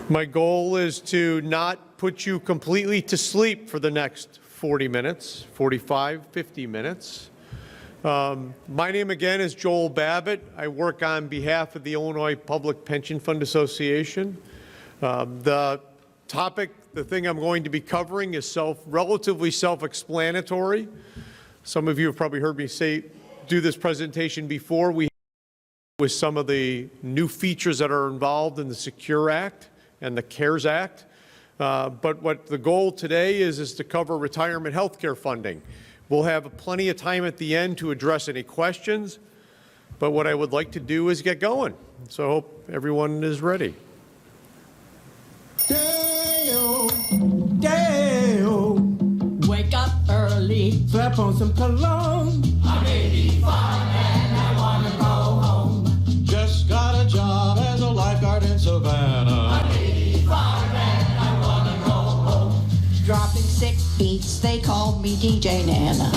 My goal is to not put you completely to sleep for the next 40 minutes, 45, 50 minutes. My name again is Joel Babbitt. I work on behalf of the Illinois Public Pension Fund Association. The thing I'm going to be covering is relatively self-explanatory. Some of you have probably heard me do this presentation before. With some of the new features that are involved in the Secure Act and the CARES Act. But what the goal today is to cover retirement health care funding. We'll have plenty of time at the end to address any questions, but what I would like to do is get going. So I hope everyone is ready. Day-o, day-o. Wake up early, slap on some cologne. I'm 85 and I wanna go home. Just got a job as a lifeguard in Savannah. I'm 85 and I wanna go home. Dropping sick beats, they call me DJ Nana.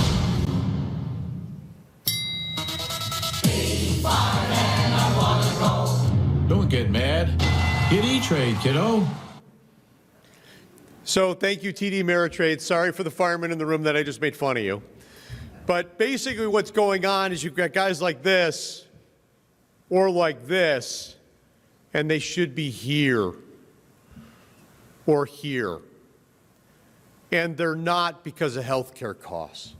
85 and I wanna go. Don't get mad. Get E-Trade, kiddo. So thank you, TD Ameritrade. Sorry for the firemen in the room that I just made fun of you. But basically what's going on is you've got guys like this or like this, and they should be here or here. And they're not because of health care costs.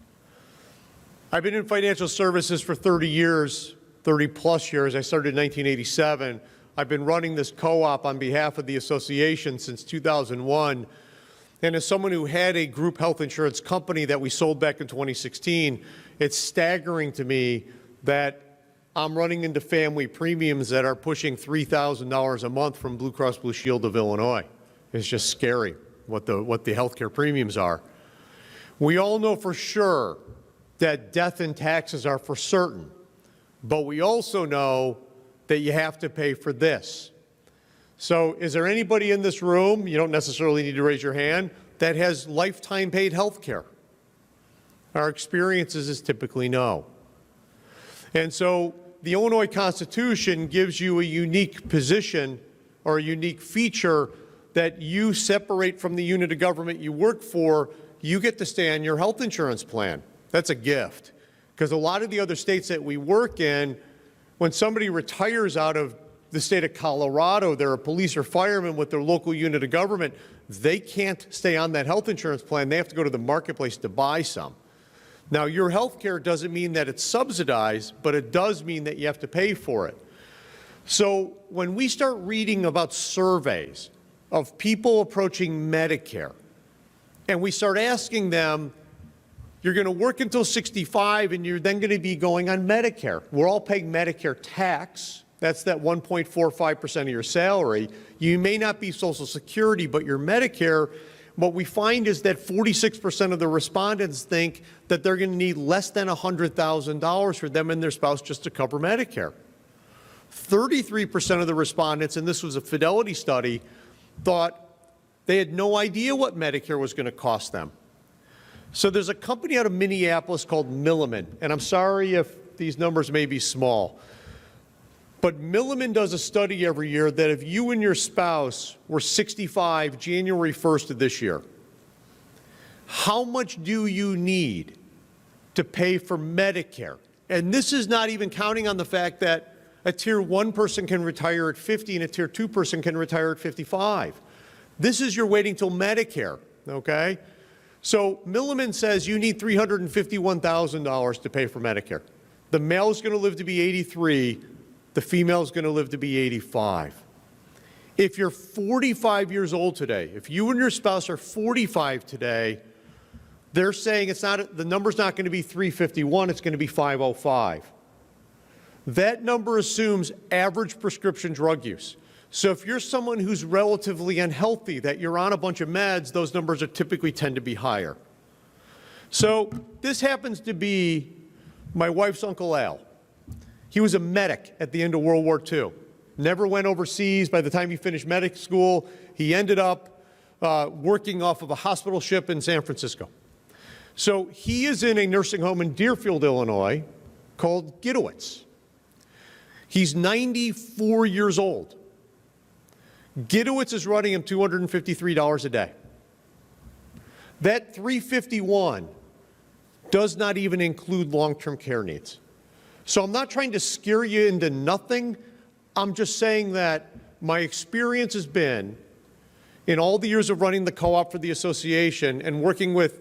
I've been in financial services for 30 years, 30 plus years. I started in 1987. I've been running this co-op on behalf of the association since 2001. And as someone who had a group health insurance company that we sold back in 2016, it's staggering to me that I'm running into family premiums that are pushing $3,000 a month from Blue Cross Blue Shield of Illinois. It's just scary what the healthcare premiums are. We all know for sure that death and taxes are for certain, but we also know that you have to pay for this. So is there anybody in this room, you don't necessarily need to raise your hand, that has lifetime paid health care? Our experiences is typically no. And so the Illinois Constitution gives you a unique position or a unique feature that you separate from the unit of government you work for. You get to stay on your health insurance plan. That's a gift. Because a lot of the other states that we work in, when somebody retires out of the state of Colorado, they're a police or fireman with their local unit of government, they can't stay on that health insurance plan. They have to go to the marketplace to buy some. Now, your health care doesn't mean that it's subsidized, but it does mean that you have to pay for it. So when we start reading about surveys of people approaching Medicare, and we start asking them, you're going to work until 65 and you're then going to be going on Medicare. We're all paying Medicare tax. That's that 1.45% of your salary. You may not be Social Security, but you're Medicare. What we find is that 46% of the respondents think that they're going to need less than $100,000 for them and their spouse just to cover Medicare. 33% of the respondents, and this was a Fidelity study, thought they had no idea what Medicare was going to cost them. So there's a company out of Minneapolis called Milliman, and I'm sorry if these numbers may be small, but Milliman does a study every year that if you and your spouse were 65 January 1st of this year, how much do you need to pay for Medicare? And this is not even counting on the fact that a Tier 1 person can retire at 50 and a Tier 2 person can retire at 55. This is your waiting till Medicare, okay? So Milliman says you need $351,000 to pay for Medicare. The male is going to live to be 83. The female is going to live to be 85. If you're 45 years old today, if you and your spouse are 45 today, they're saying the number's not going to be 351, it's going to be 505. That number assumes average prescription drug use. So if you're someone who's relatively unhealthy, that you're on a bunch of meds, those numbers typically tend to be higher. So this happens to be my wife's Uncle Al. He was a medic at the end of World War II. Never went overseas. By the time he finished medic school, he ended up working off of a hospital ship in San Francisco. So he is in a nursing home in Deerfield, Illinois, called Gidowitz. He's 94 years old. Gidowitz is running him $253 a day. That $351 does not even include long-term care needs. So I'm not trying to scare you into nothing. I'm just saying that my experience has been, in all the years of running the co-op for the association and working with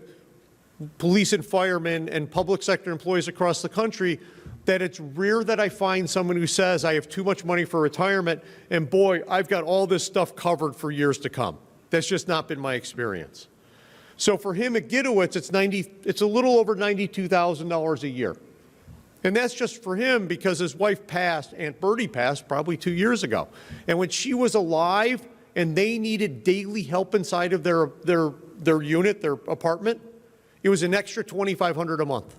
police and firemen and public sector employees across the country, that it's rare that I find someone who says, I have too much money for retirement, and boy, I've got all this stuff covered for years to come. That's just not been my experience. So for him at Gidowitz, it's a little over $92,000 a year. And that's just for him because his wife passed, Aunt Bertie passed probably 2 years ago. And when she was alive and they needed daily help inside of their unit, their apartment, it was an extra $2,500 a month.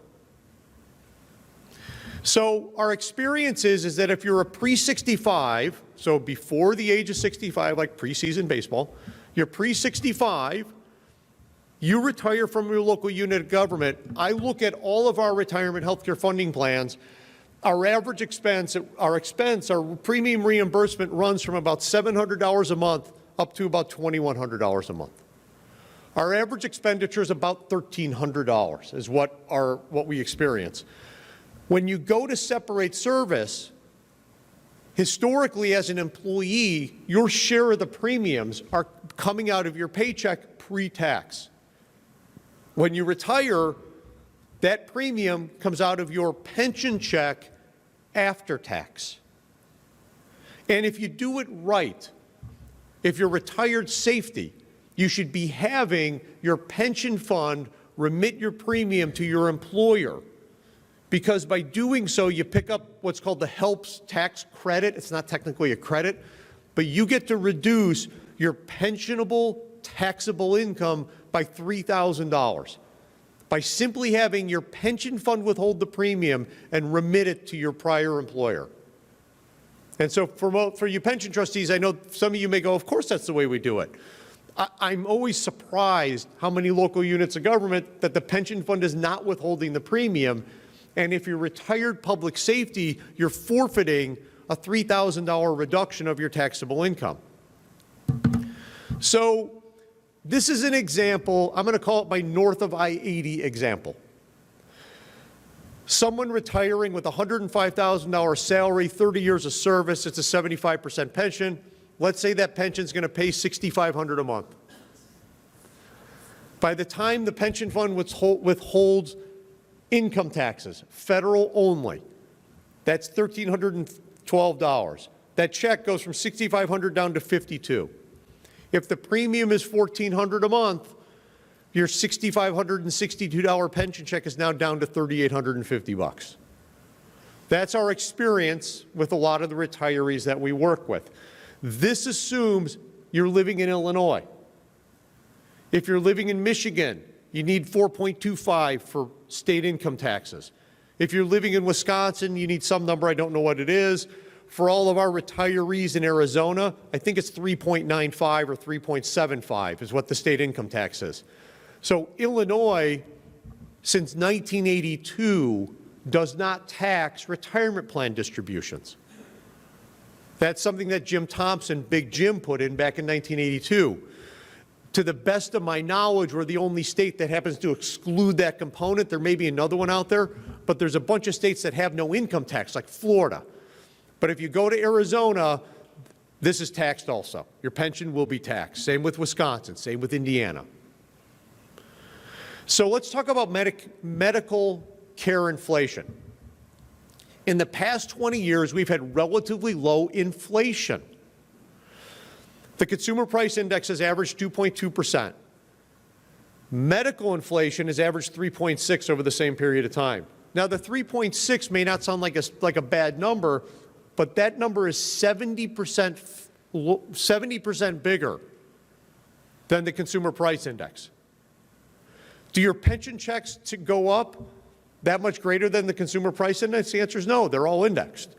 So our experience is that if you're a pre-65, so before the age of 65, like preseason baseball, you're pre-65, you retire from your local unit of government. I look at all of our retirement healthcare funding plans. Our average expense, our premium reimbursement runs from about $700 a month up to about $2,100 a month. Our average expenditure is about $1,300 is what we experience. When you go to separate service, historically as an employee, your share of the premiums are coming out of your paycheck pre-tax. When you retire, that premium comes out of your pension check after tax. And if you do it right, if you're retired safety, you should be having your pension fund remit your premium to your employer, because by doing so, you pick up what's called the HELPS tax credit. It's not technically a credit, but you get to reduce your pensionable taxable income by $3,000 by simply having your pension fund withhold the premium and remit it to your prior employer. And so for you pension trustees, I know some of you may go, of course that's the way we do it. I'm always surprised how many local units of government that the pension fund is not withholding the premium. And if you're retired public safety, you're forfeiting a $3,000 reduction of your taxable income. So this is an example, I'm going to call it my north of I-80 example. Someone retiring with a $105,000 salary, 30 years of service, it's a 75% pension. Let's say that pension is going to pay $6,500 a month. By the time the pension fund withholds income taxes, federal only, that's $1,312. That check goes from $6,500 down to $52. If the premium is $1,400 a month, your $6,562 pension check is now down to $3,850. That's our experience with a lot of the retirees that we work with. This assumes you're living in Illinois. If you're living in Michigan, you need 4.25 for state income taxes. If you're living in Wisconsin, you need some number, I don't know what it is. For all of our retirees in Arizona, I think it's 3.95 or 3.75 is what the state income tax is. So Illinois, since 1982, does not tax retirement plan distributions. That's something that Jim Thompson, Big Jim, put in back in 1982. To the best of my knowledge, we're the only state that happens to exclude that component. There may be another one out there, but there's a bunch of states that have no income tax, like Florida. But if you go to Arizona, this is taxed also. Your pension will be taxed. Same with Wisconsin, same with Indiana. So let's talk about medical care inflation. In the past 20 years, we've had relatively low inflation. The consumer price index has averaged 2.2%. Medical inflation has averaged 3.6 over the same period of time. Now, the 3.6 may not sound like a bad number, but that number is 70% bigger than the consumer price index. Do your pension checks go up that much greater than the consumer price index? The answer is no, they're all indexed.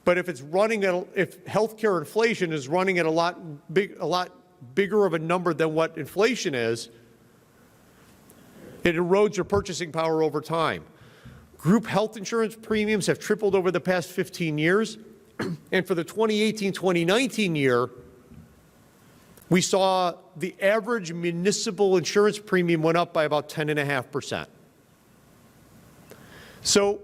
But if healthcare inflation is running at a lot bigger of a number than what inflation is, it erodes your purchasing power over time. Group health insurance premiums have tripled over the past 15 years. And for the 2018-2019 year, we saw the average municipal insurance premium went up by about 10.5%. So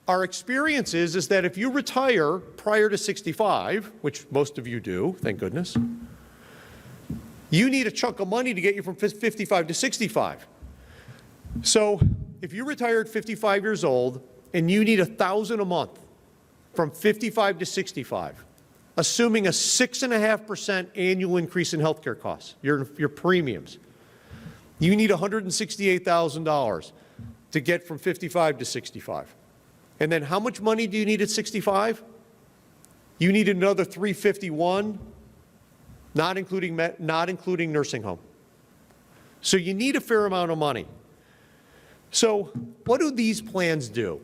our experience is that if you retire prior to 65, which most of you do, thank goodness, you need a chunk of money to get you from 55 to 65. So if you retire at 55 years old and you need $1,000 a month from 55 to 65, assuming a 6.5% annual increase in healthcare costs, your premiums, you need $168,000 to get from 55 to 65. And then how much money do you need at 65? You need another $351, not including nursing home. So you need a fair amount of money. So what do these plans do?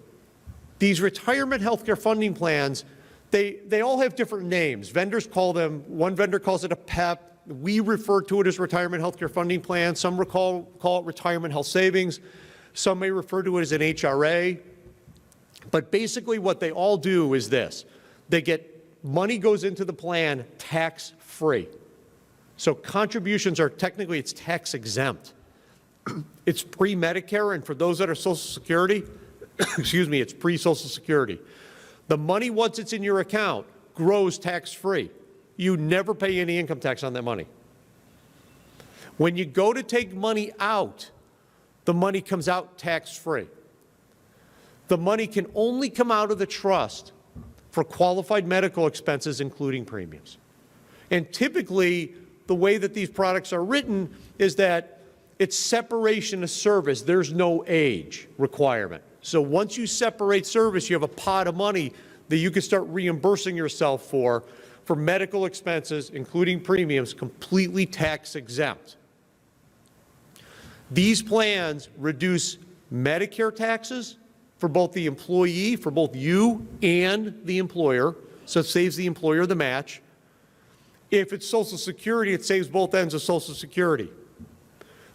These retirement healthcare funding plans, they all have different names. Vendors call them, one vendor calls it a PEP. We refer to it as retirement healthcare funding plan. Some call it retirement health savings. Some may refer to it as an HRA. But basically what they all do is this. They get, money goes into the plan tax-free. So contributions are technically, it's tax exempt. It's pre-Medicare, and for those that are Social Security, excuse me, it's pre-Social Security. The money, once it's in your account, grows tax-free. You never pay any income tax on that money. When you go to take money out, the money comes out tax-free. The money can only come out of the trust for qualified medical expenses, including premiums. And typically, the way that these products are written is that it's separation of service. There's no age requirement. So once you separate service, you have a pot of money that you can start reimbursing yourself for medical expenses, including premiums, completely tax exempt. These plans reduce Medicare taxes for both the employee, for both you and the employer, so it saves the employer the match. If it's Social Security, it saves both ends of Social Security.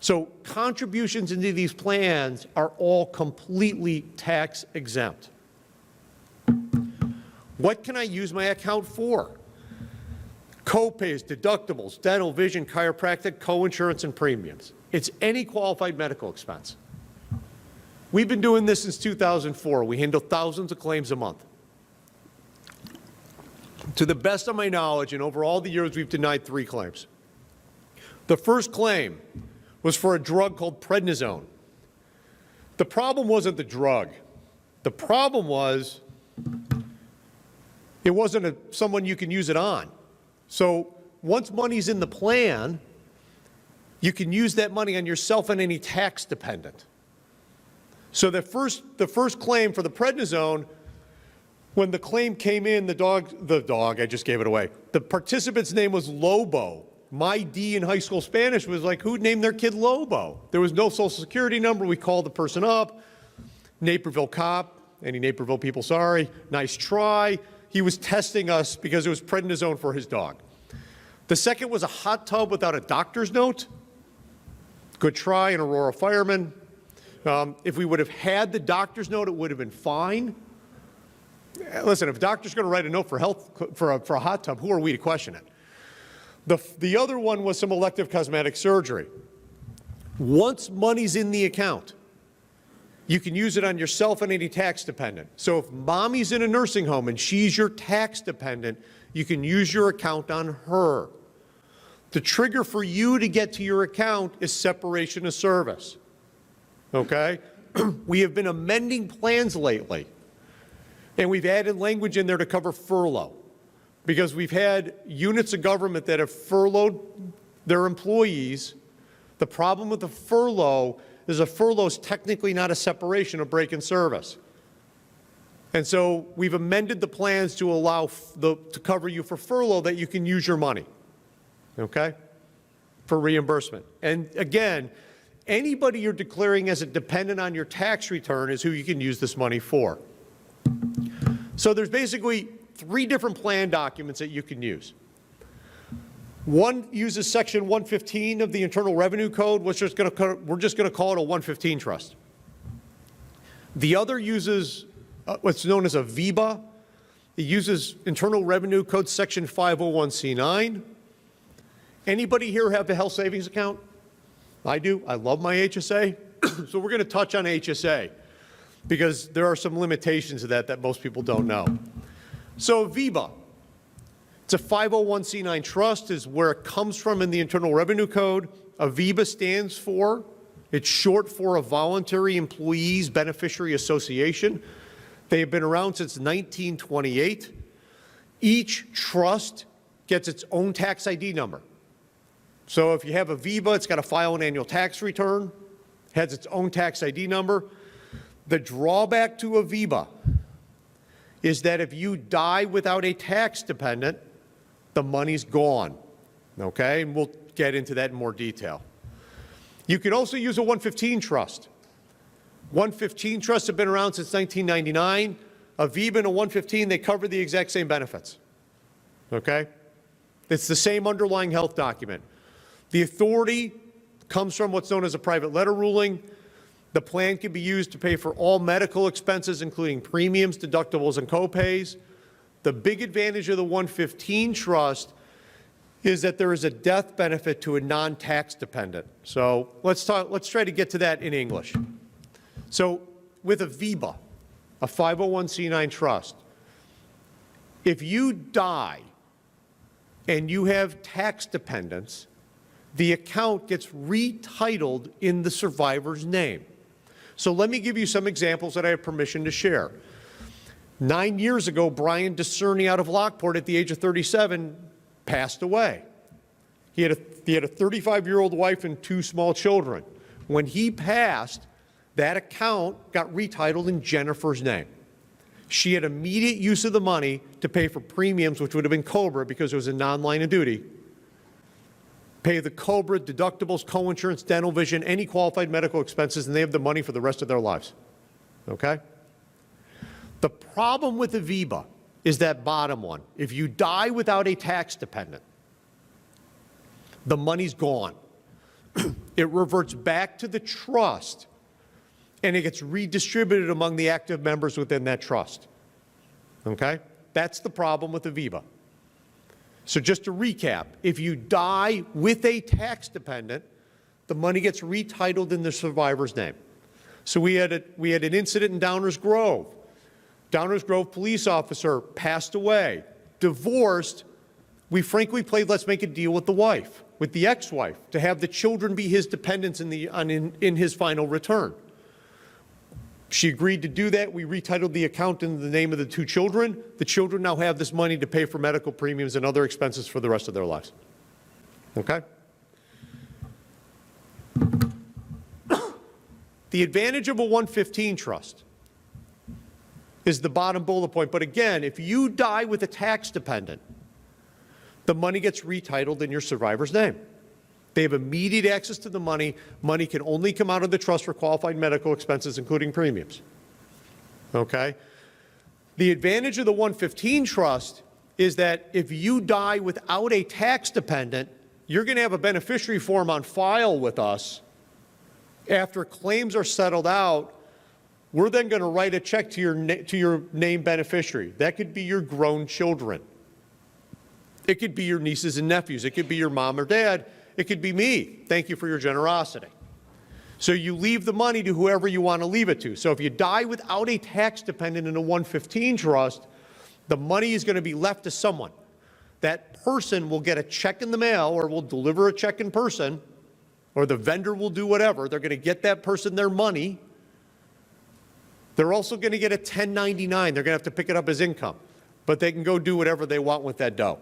So contributions into these plans are all completely tax exempt. What can I use my account for? Co-pays, deductibles, dental, vision, chiropractic, co-insurance, and premiums. It's any qualified medical expense. We've been doing this since 2004. We handle thousands of claims a month. To the best of my knowledge, and over all the years, we've denied 3 claims. The first claim was for a drug called prednisone. The problem wasn't the drug. The problem was it wasn't someone you can use it on. So once money's in the plan, you can use that money on yourself and any tax dependent. So the first claim for the prednisone, when the claim came in, the dog, I just gave it away. The participant's name was Lobo. My D in high school Spanish was like, who'd name their kid Lobo? There was no Social Security number. We called the person up. Naperville cop, any Naperville people, sorry, nice try. He was testing us because it was prednisone for his dog. The second was a hot tub without a doctor's note. Good try, an Aurora fireman. If we would have had the doctor's note, it would have been fine. Listen, if a doctor's going to write a note for a hot tub, who are we to question it? The other one was some elective cosmetic surgery. Once money's in the account, you can use it on yourself and any tax dependent. So if mommy's in a nursing home and she's your tax dependent, you can use your account on her. The trigger for you to get to your account is separation of service. Okay? We have been amending plans lately, and we've added language in there to cover furlough, because we've had units of government that have furloughed their employees. The problem with the furlough is a furlough is technically not a separation of break in service. And so we've amended the plans to allow to cover you for furlough, that you can use your money, okay, for reimbursement. And again, anybody you're declaring as a dependent on your tax return is who you can use this money for. So there's basically 3 different plan documents that you can use. One uses Section 115 of the Internal Revenue Code, we're just going to call it a 115 trust. The other uses what's known as a VEBA. It uses Internal Revenue Code Section 501c9. Anybody here have a health savings account? I do. I love my HSA. So we're going to touch on HSA because there are some limitations to that most people don't know. So VEBA, it's a 501c9 trust is where it comes from in the Internal Revenue Code. VEBA stands for, it's short for a Voluntary Employees Beneficiary Association. They have been around since 1928. Each trust gets its own tax ID number. So if you have a VEBA, it's got to file an annual tax return, has its own tax ID number. The drawback to a VEBA is that if you die without a tax dependent, the money's gone, okay? And we'll get into that in more detail. You can also use a 115 trust. 115 trusts have been around since 1999. A VEBA and a 115, they cover the exact same benefits, okay? It's the same underlying health document. The authority comes from what's known as a private letter ruling. The plan can be used to pay for all medical expenses, including premiums, deductibles, and copays. The big advantage of the 115 trust is that there is a death benefit to a non-tax dependent. So let's try to get to that in English. So with a VEBA, a 501c9 trust, if you die and you have tax dependents, the account gets retitled in the survivor's name. So let me give you some examples that I have permission to share. 9 years ago, Brian Discerny out of Lockport at the age of 37 passed away. He had a 35-year-old wife and 2 small children. When he passed, that account got retitled in Jennifer's name. She had immediate use of the money to pay for premiums, which would have been COBRA because it was a non-line of duty, pay the COBRA, deductibles, co-insurance, dental, vision, any qualified medical expenses, and they have the money for the rest of their lives, okay? The problem with the VEBA is that bottom one. If you die without a tax dependent, the money's gone. It reverts back to the trust, and it gets redistributed among the active members within that trust, okay? That's the problem with the VEBA. So just to recap, if you die with a tax dependent, the money gets retitled in the survivor's name. So we had an incident in Downers Grove. Downers Grove police officer passed away, divorced. We frankly played let's make a deal with the wife, with the ex-wife, to have the children be his dependents in his final return. She agreed to do that. We retitled the account in the name of the 2 children. The children now have this money to pay for medical premiums and other expenses for the rest of their lives. Okay? The advantage of a 115 trust is the bottom bullet point. But again, if you die with a tax dependent, the money gets retitled in your survivor's name. They have immediate access to the money. Money can only come out of the trust for qualified medical expenses, including premiums. Okay? The advantage of the 115 trust is that if you die without a tax dependent, you're going to have a beneficiary form on file with us. After claims are settled out, we're then going to write a check to your named beneficiary. That could be your grown children. It could be your nieces and nephews. It could be your mom or dad. It could be me. Thank you for your generosity. So you leave the money to whoever you want to leave it to. So if you die without a tax dependent in a 115 trust, the money is going to be left to someone. That person will get a check in the mail or will deliver a check in person, or the vendor will do whatever. They're going to get that person their money. They're also going to get a 1099. They're going to have to pick it up as income, but they can go do whatever they want with that dough.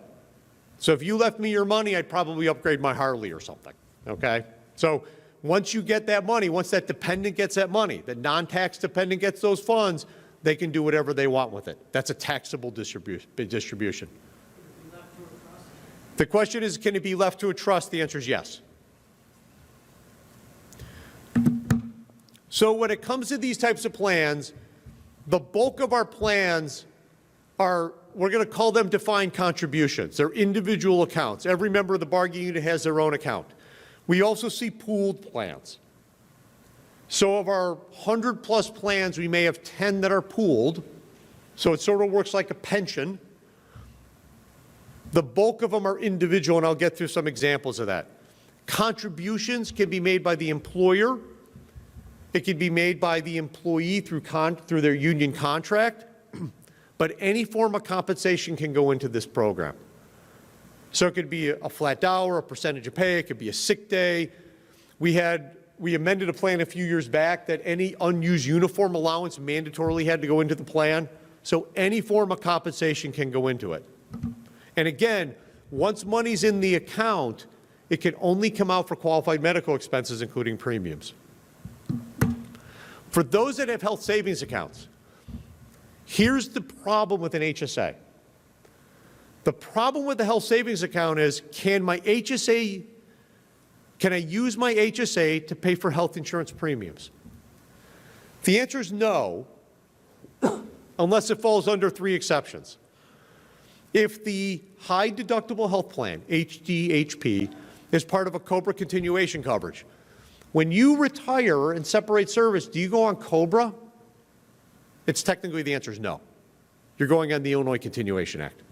So if you left me your money, I'd probably upgrade my Harley or something, okay? So once you get that money, once that dependent gets that money, the non-tax dependent gets those funds, they can do whatever they want with it. That's a taxable distribution. The question is, can it be left to a trust? The answer is yes. So when it comes to these types of plans, the bulk of our plans are, we're going to call them defined contributions. They're individual accounts. Every member of the bargaining unit has their own account. We also see pooled plans. So of our 100-plus plans, we may have 10 that are pooled. So it sort of works like a pension. The bulk of them are individual, and I'll get through some examples of that. Contributions can be made by the employer. It can be made by the employee through their union contract, but any form of compensation can go into this program. So it could be a flat dollar, a percentage of pay, it could be a sick day. We amended a plan a few years back that any unused uniform allowance mandatorily had to go into the plan. So any form of compensation can go into it. And again, once money's in the account, it can only come out for qualified medical expenses, including premiums. For those that have health savings accounts, here's the problem with an HSA. The problem with the health savings account is, can I use my HSA to pay for health insurance premiums? The answer is no, unless it falls under 3 exceptions. If the high deductible health plan, HDHP, is part of a COBRA continuation coverage, when you retire and separate service, do you go on COBRA? It's technically, the answer is no. You're going on the Illinois Continuation Act.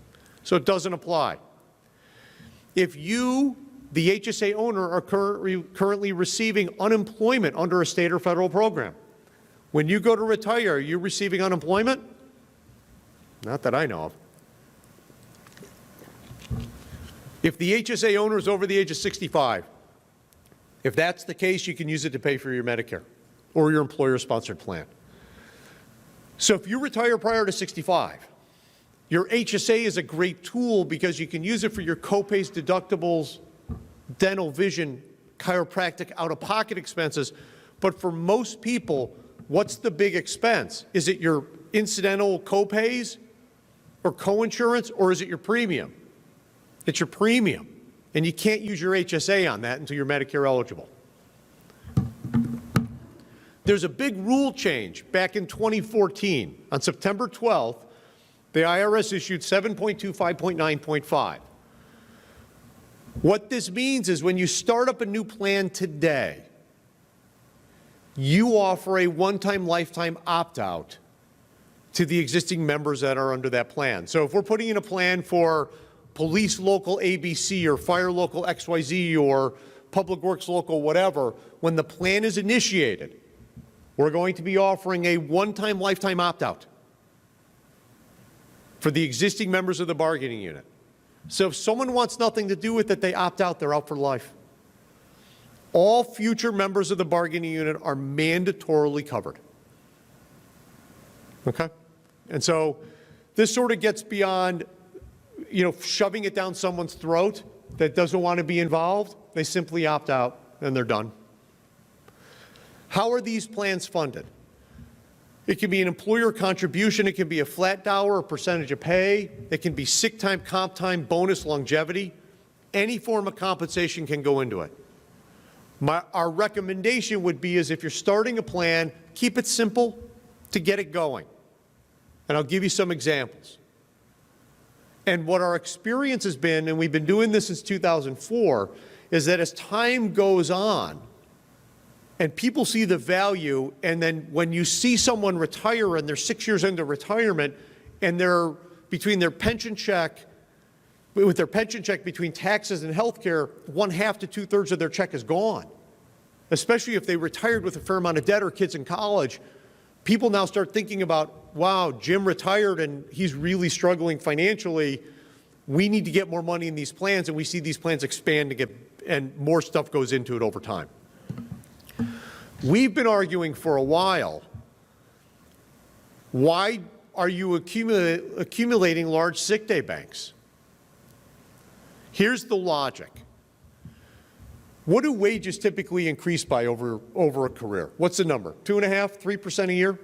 So it doesn't apply. If you, the HSA owner, are currently receiving unemployment under a state or federal program, when you go to retire, are you receiving unemployment? Not that I know of. If the HSA owner is over the age of 65, if that's the case, you can use it to pay for your Medicare or your employer-sponsored plan. So if you retire prior to 65, your HSA is a great tool because you can use it for your copays, deductibles, dental, vision, chiropractic, out-of-pocket expenses. But for most people, what's the big expense? Is it your incidental copays or coinsurance, or is it your premium? It's your premium, and you can't use your HSA on that until you're Medicare eligible. There's a big rule change back in 2014. On September 12th, the IRS issued 7.25.9.5. What this means is when you start up a new plan today, you offer a one-time lifetime opt-out to the existing members that are under that plan. So if we're putting in a plan for police local ABC or fire local XYZ or public works local whatever, when the plan is initiated, we're going to be offering a one-time lifetime opt-out for the existing members of the bargaining unit. So if someone wants nothing to do with it, they opt out, they're out for life. All future members of the bargaining unit are mandatorily covered. Okay? And so this sort of gets beyond, shoving it down someone's throat that doesn't want to be involved. They simply opt out and they're done. How are these plans funded? It can be an employer contribution. It can be a flat dollar, a percentage of pay. It can be sick time, comp time, bonus, longevity. Any form of compensation can go into it. Our recommendation would be is if you're starting a plan, keep it simple to get it going. And I'll give you some examples. And what our experience has been, and we've been doing this since 2004, is that as time goes on, and people see the value, and then when you see someone retire and they're 6 years into retirement, and they're between their pension check, with their pension check between taxes and health care, 1/2 to 2/3 of their check is gone. Especially if they retired with a fair amount of debt or kids in college, people now start thinking about, wow, Jim retired and he's really struggling financially. We need to get more money in these plans, and we see these plans expand and more stuff goes into it over time. We've been arguing for a while, why are you accumulating large sick day banks? Here's the logic. What do wages typically increase by over a career? What's the number? 2.5%, 3% a year?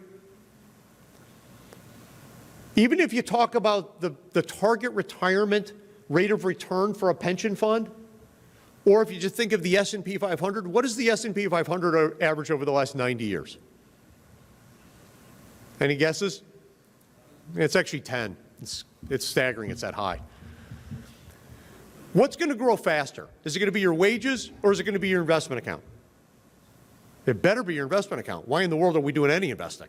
Even if you talk about the target retirement rate of return for a pension fund, or if you just think of the S&P 500, what is the S&P 500 average over the last 90 years? Any guesses? It's actually 10. It's staggering, it's that high. What's going to grow faster? Is it going to be your wages, or is it going to be your investment account? It better be your investment account. Why in the world are we doing any investing?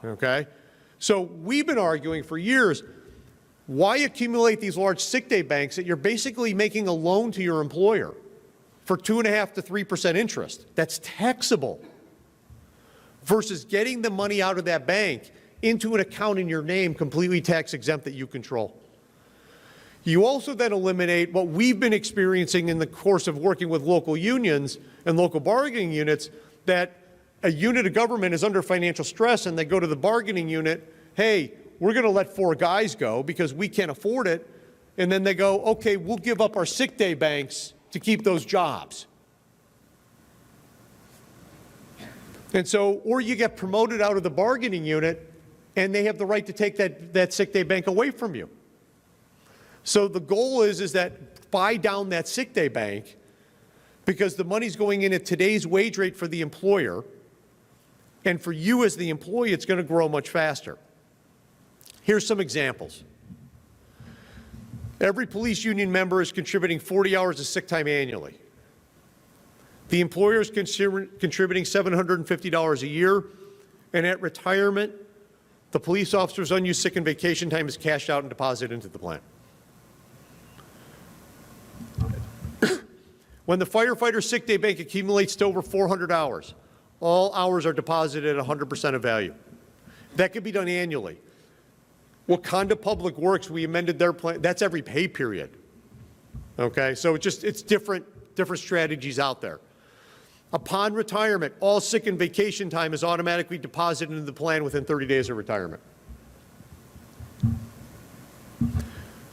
Okay? So we've been arguing for years, Why accumulate these large sick day banks that you're basically making a loan to your employer for 2.5% to 3% interest? That's taxable. Versus getting the money out of that bank into an account in your name, completely tax exempt, that you control. You also then eliminate what we've been experiencing in the course of working with local unions and local bargaining units, that a unit of government is under financial stress and they go to the bargaining unit, hey, we're going to let 4 guys go because we can't afford it. And then they go, okay, we'll give up our sick day banks to keep those jobs. And so, or you get promoted out of the bargaining unit and they have the right to take that sick day bank away from you. So the goal is that buy down that sick day bank, because the money's going in at today's wage rate for the employer, and for you as the employee, it's going to grow much faster. Here's some examples. Every police union member is contributing 40 hours of sick time annually. The employer is contributing $750 a year, and at retirement, the police officer's unused sick and vacation time is cashed out and deposited into the plan. When the firefighter sick day bank accumulates to over 400 hours, all hours are deposited at 100% of value. That can be done annually. Wakanda Public Works, we amended their plan. That's every pay period. Okay, so it's different strategies out there. Upon retirement, all sick and vacation time is automatically deposited into the plan within 30 days of retirement.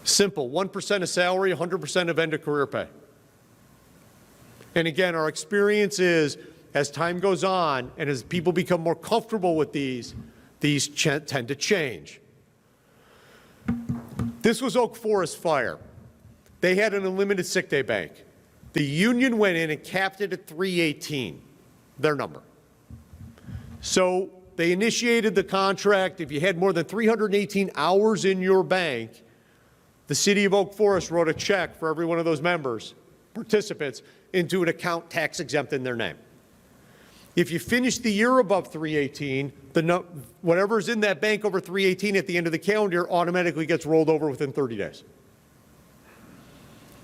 Simple, 1% of salary, 100% of end of career pay. And again, our experience is, as time goes on and as people become more comfortable with these tend to change. This was Oak Forest Fire. They had an unlimited sick day bank. The union went in and capped it at 318, their number. So they initiated the contract. If you had more than 318 hours in your bank, the city of Oak Forest wrote a check for every one of those members, participants, into an account tax exempt in their name. If you finish the year above 318, whatever's in that bank over 318 at the end of the calendar year automatically gets rolled over within 30 days.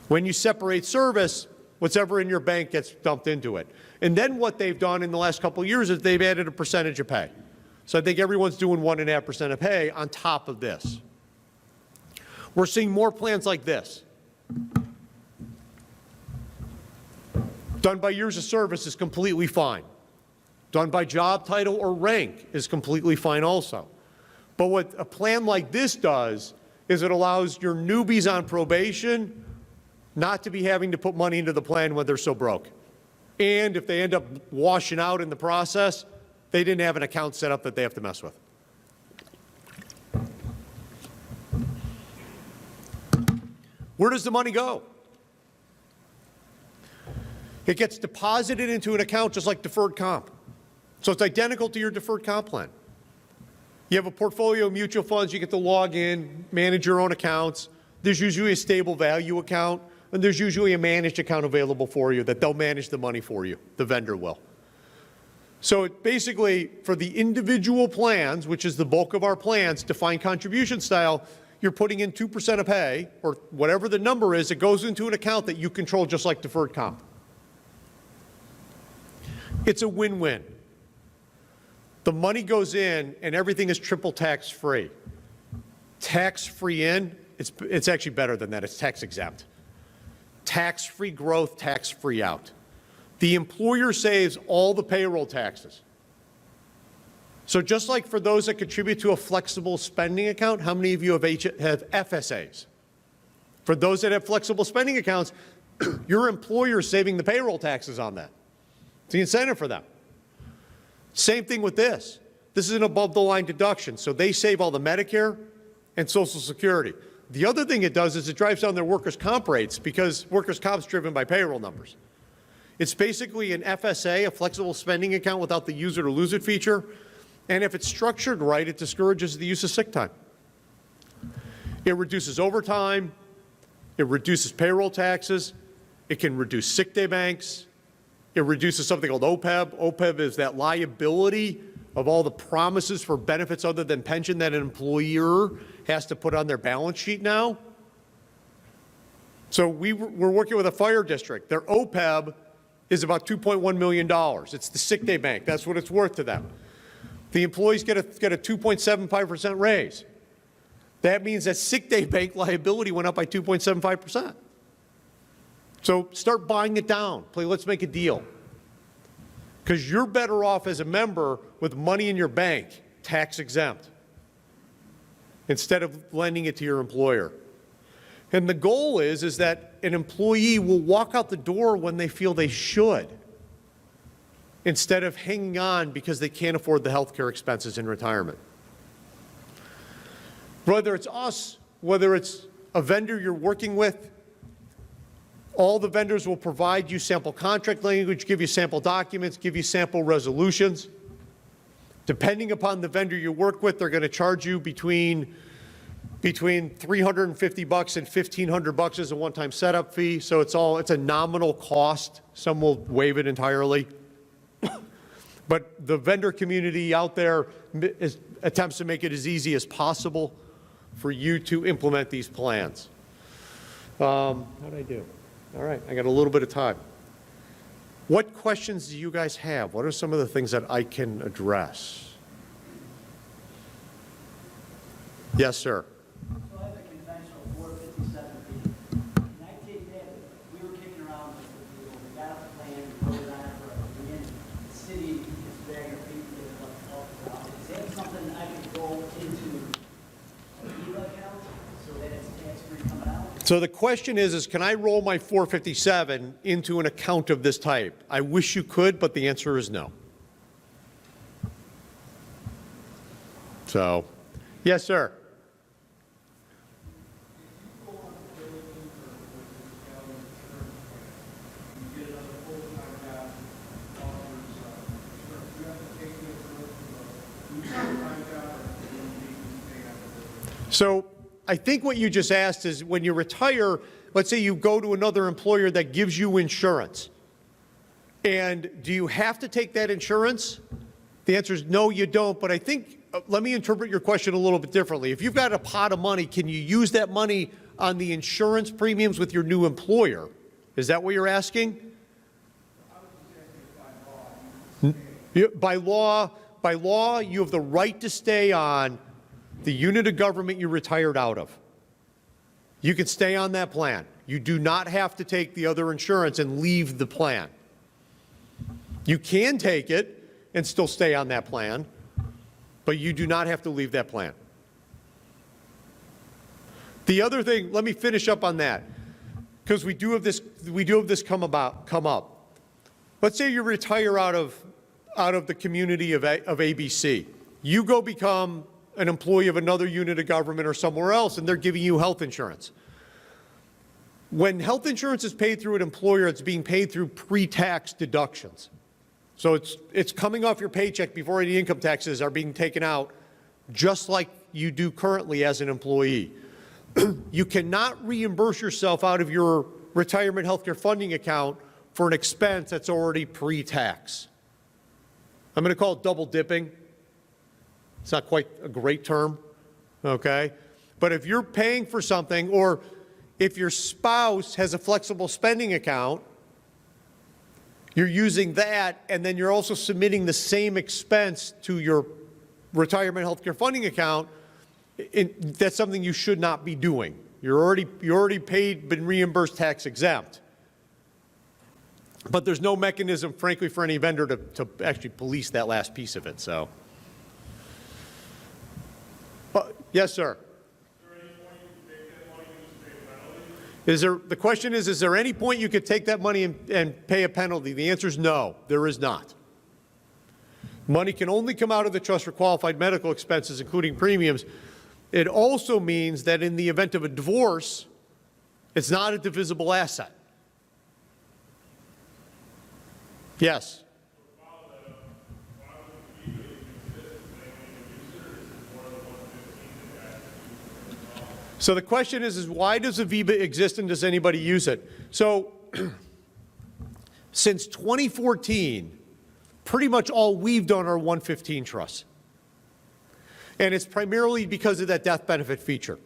When you separate service, whatever in your bank gets dumped into it. And then what they've done in the last couple of years is they've added a percentage of pay. So I think everyone's doing 1.5% of pay on top of this. We're seeing more plans like this. Done by years of service is completely fine. Done by job title or rank is completely fine also. But what a plan like this does is it allows your newbies on probation not to be having to put money into the plan when they're so broke. And if they end up washing out in the process, they didn't have an account set up that they have to mess with. Where does the money go? It gets deposited into an account just like deferred comp. So it's identical to your deferred comp plan. You have a portfolio of mutual funds, you get to log in, manage your own accounts. There's usually a stable value account, and there's usually a managed account available for you that they'll manage the money for you, the vendor will. So it basically, for the individual plans, which is the bulk of our plans, defined contribution style, you're putting in 2% of pay, or whatever the number is, it goes into an account that you control just like deferred comp. It's a win-win. The money goes in and everything is triple tax-free. Tax-free in, it's actually better than that, it's tax exempt. Tax-free growth, tax-free out. The employer saves all the payroll taxes. So just like for those that contribute to a flexible spending account, how many of you have FSAs? For those that have flexible spending accounts, your employer is saving the payroll taxes on that. It's the incentive for them. Same thing with this. This is an above-the-line deduction, so they save all the Medicare and Social Security. The other thing it does is it drives down their workers' comp rates because workers' comp is driven by payroll numbers. It's basically an FSA, a flexible spending account without the use it or lose it feature, and if it's structured right, it discourages the use of sick time. It reduces overtime, it reduces payroll taxes, it can reduce sick day banks, it reduces something called OPEB. OPEB is that liability of all the promises for benefits other than pension that an employer has to put on their balance sheet now. So we're working with a fire district. Their OPEB is about $2.1 million. It's the sick day bank. That's what it's worth to them. The employees get a 2.75% raise. That means that sick day bank liability went up by 2.75%. So start buying it down. Let's make a deal. Because you're better off as a member with money in your bank, tax exempt, instead of lending it to your employer. And the goal is that an employee will walk out the door when they feel they should, instead of hanging on because they can't afford the health care expenses in retirement. Whether it's us, whether it's a vendor you're working with, all the vendors will provide you sample contract language, give you sample documents, give you sample resolutions. Depending upon the vendor you work with, they're going to charge you between $350 and $1,500 as a one-time setup fee. So it's a nominal cost. Some will waive it entirely. But the vendor community out there attempts to make it as easy as possible for you to implement these plans. How did I do? All right, I got a little bit of time. What questions do you guys have? What are some of the things that I can address? Yes, sir. So I have a conventional 457 fee. And I take that, we were kicking around with the deal, we got a plan, we wrote it on it for a the city is bearing a fee to get it up. Is that something I could go into a VIVA account so that it's tax-free coming out? So the question is can I roll my 457 into an account of this type? I wish you could, but the answer is no. So, yes, sir. So I think what you just asked is when you retire, let's say you go to another employer that gives you insurance. And do you have to take that insurance? The answer is no, you don't. But I think, let me interpret your question a little bit differently. If you've got a pot of money, can you use that money on the insurance premiums with your new employer? Is that what you're asking? By law, you have the right to stay on the unit of government you retired out of. You can stay on that plan. You do not have to take the other insurance and leave the plan. You can take it and still stay on that plan, but you do not have to leave that plan. The other thing, let me finish up on that, because we do have this come up. Let's say you retire out of the community of ABC. You go become an employee of another unit of government or somewhere else, and they're giving you health insurance. When health insurance is paid through an employer, it's being paid through pre-tax deductions. So it's coming off your paycheck before any income taxes are being taken out, just like you do currently as an employee. You cannot reimburse yourself out of your retirement health care funding account for an expense that's already pre-tax. I'm going to call it double dipping. It's not quite a great term, okay? But if you're paying for something, or if your spouse has a flexible spending account, you're using that, and then you're also submitting the same expense to your retirement health care funding account, that's something you should not be doing. You're already paid, been reimbursed tax exempt. But there's no mechanism, frankly, for any vendor to actually police that last piece of it, so. Yes, sir. The question is there any point you could take that money and pay a penalty? The answer is no, there is not. Money can only come out of the trust for qualified medical expenses, including premiums. It also means that in the event of a divorce, it's not a divisible asset. Yes. So the question is why does Aviva exist and does anybody use it? So since 2014, pretty much all we've done are 115 trusts. And it's primarily because of that death benefit feature.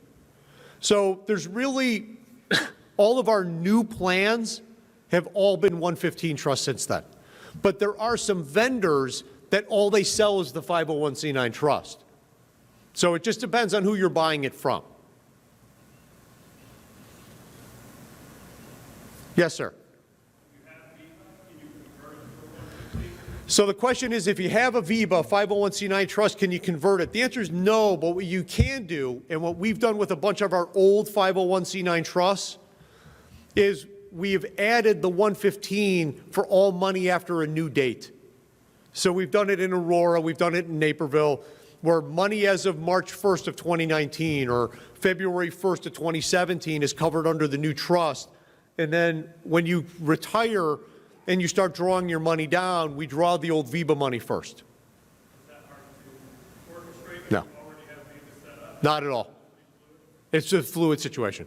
So there's really, all of our new plans have all been 115 trusts since then. But there are some vendors that all they sell is the 501c9 trust. So it just depends on who you're buying it from. Yes, sir. So the question is, if you have a VIBA 501c9 trust, can you convert it? The answer is no, but what you can do, and what we've done with a bunch of our old 501c9 trusts, is we've added the 115 for all money after a new date. So we've done it in Aurora, we've done it in Naperville, where money as of March 1st of 2019 or February 1st of 2017 is covered under the new trust. And then when you retire and you start drawing your money down, we draw the old VIBA money first. No. Not at all. It's a fluid situation.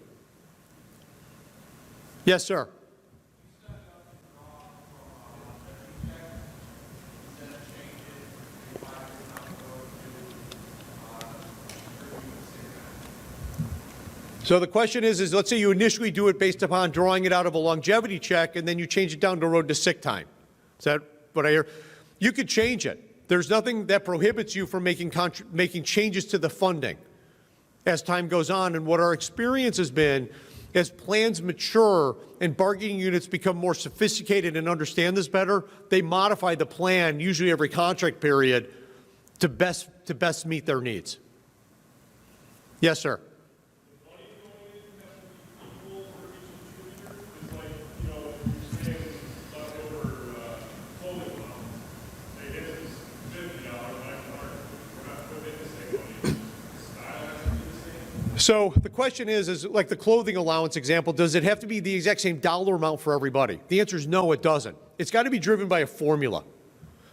Yes, sir. So the question is let's say you initially do it based upon drawing it out of a longevity check, and then you change it down the road to sick time. Is that what I hear? You could change it. There's nothing that prohibits you from making changes to the funding as time goes on. And what our experience has been, as plans mature and bargaining units become more sophisticated and understand this better, they modify the plan, usually every contract period, to best meet their needs. Yes, sir. So the question is like the clothing allowance example, does it have to be the exact same dollar amount for everybody? The answer is no, it doesn't. It's got to be driven by a formula.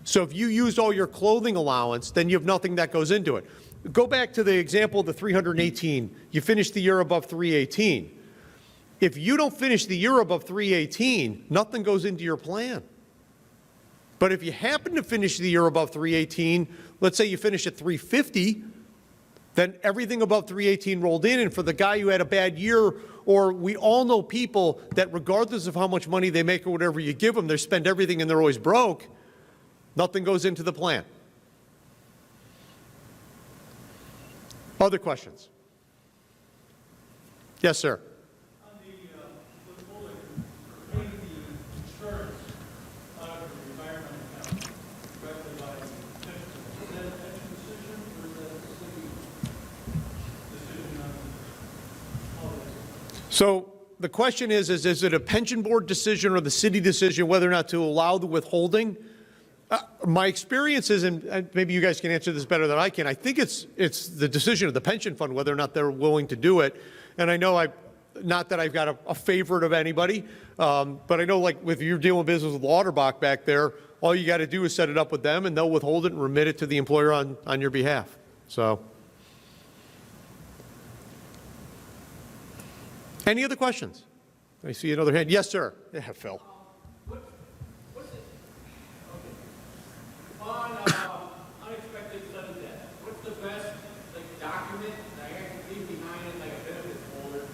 So if you used all your clothing allowance, then you have nothing that goes into it. Go back to the example of the 318. You finish the year above 318. If you don't finish the year above 318, nothing goes into your plan. But if you happen to finish the year above 318, let's say you finish at 350, then everything above 318 rolled in, and for the guy who had a bad year, or we all know people that regardless of how much money they make or whatever you give them, they spend everything and they're always broke, nothing goes into the plan. Other questions? Yes, sir. On the withholding for paying the insurance out of the retirement account directly by the pension, is that a pension decision or is that a city decision on all this? So the question is it a pension board decision or the city decision whether or not to allow the withholding? My experience is, and maybe you guys can answer this better than I can, I think it's the decision of the pension fund whether or not they're willing to do it. And I know not that I've got a favorite of anybody, but I know like if you're dealing business with Lauterbach back there, all you got to do is set it up with them and they'll withhold it and remit it to the employer on your behalf. So. Any other questions? I see another hand. Yes, sir. Yeah, Phil. On unexpected sudden death, what's the best document that I have to leave behind in a benefit folder to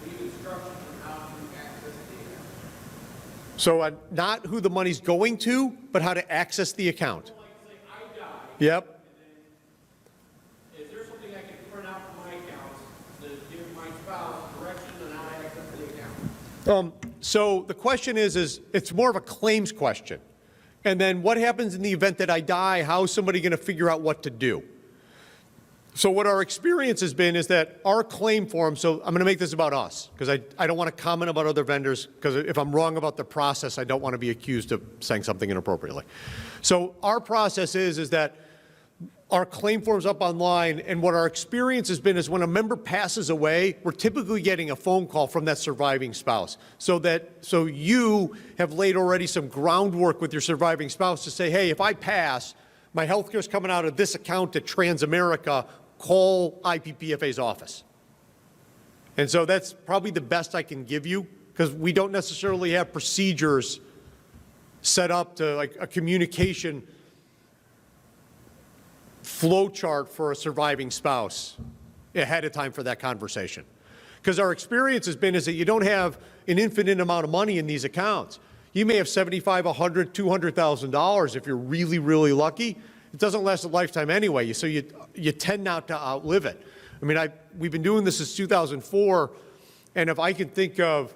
leave instructions on how to access the account? So not who the money's going to, but how to access the account. So like I die. Yep. And then, is there something I can print out from my accounts to give my spouse direction on how to access the account? So the question is it's more of a claims question. And then what happens in the event that I die? How is somebody going to figure out what to do? So what our experience has been is that our claim form, so I'm going to make this about us, because I don't want to comment about other vendors, because if I'm wrong about the process, I don't want to be accused of saying something inappropriately. So our process is that our claim form's up online, and what our experience has been is when a member passes away, we're typically getting a phone call from that surviving spouse. So you have laid already some groundwork with your surviving spouse to say, hey, if I pass, my health care is coming out of this account at Transamerica, call IPPFA's office. And so that's probably the best I can give you, because we don't necessarily have procedures set up to like a communication flow chart for a surviving spouse ahead of time for that conversation. Because our experience has been is that you don't have an infinite amount of money in these accounts. You may have $75,000, $100,000, $200,000 if you're really, really lucky. It doesn't last a lifetime anyway, so you tend not to outlive it. I mean, we've been doing this since 2004, and if I can think of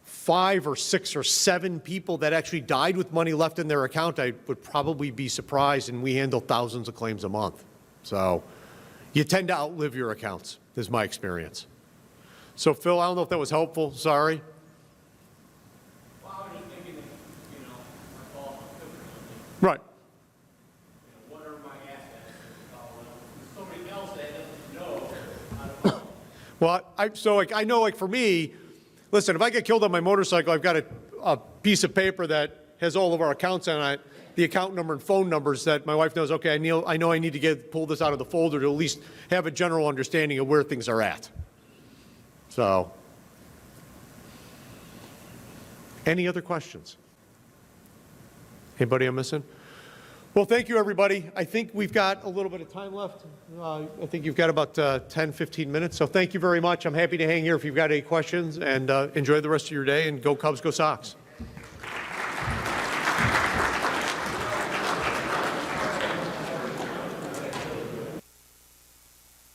5 or 6 or 7 people that actually died with money left in their account, I would probably be surprised, and we handle thousands of claims a month. So you tend to outlive your accounts, is my experience. So Phil, I don't know if that was helpful, sorry. Well, I was just thinking that, you know, my fault, or something. Right. You know, what are my assets? Somebody else that doesn't know, I don't know. Well, I know, like, for me, listen, if I get killed on my motorcycle, I've got a piece of paper that has all of our accounts on it, the account number and phone numbers that my wife knows, okay, I know I need to pull this out of the folder to at least have a general understanding of where things are at. So, any other questions? Anybody I'm missing? Well, thank you, everybody. I think we've got a little bit of time left. I think you've got about 10, 15 minutes. So thank you very much. I'm happy to hang here if you've got any questions, and enjoy the rest of your day, and go Cubs, go Sox.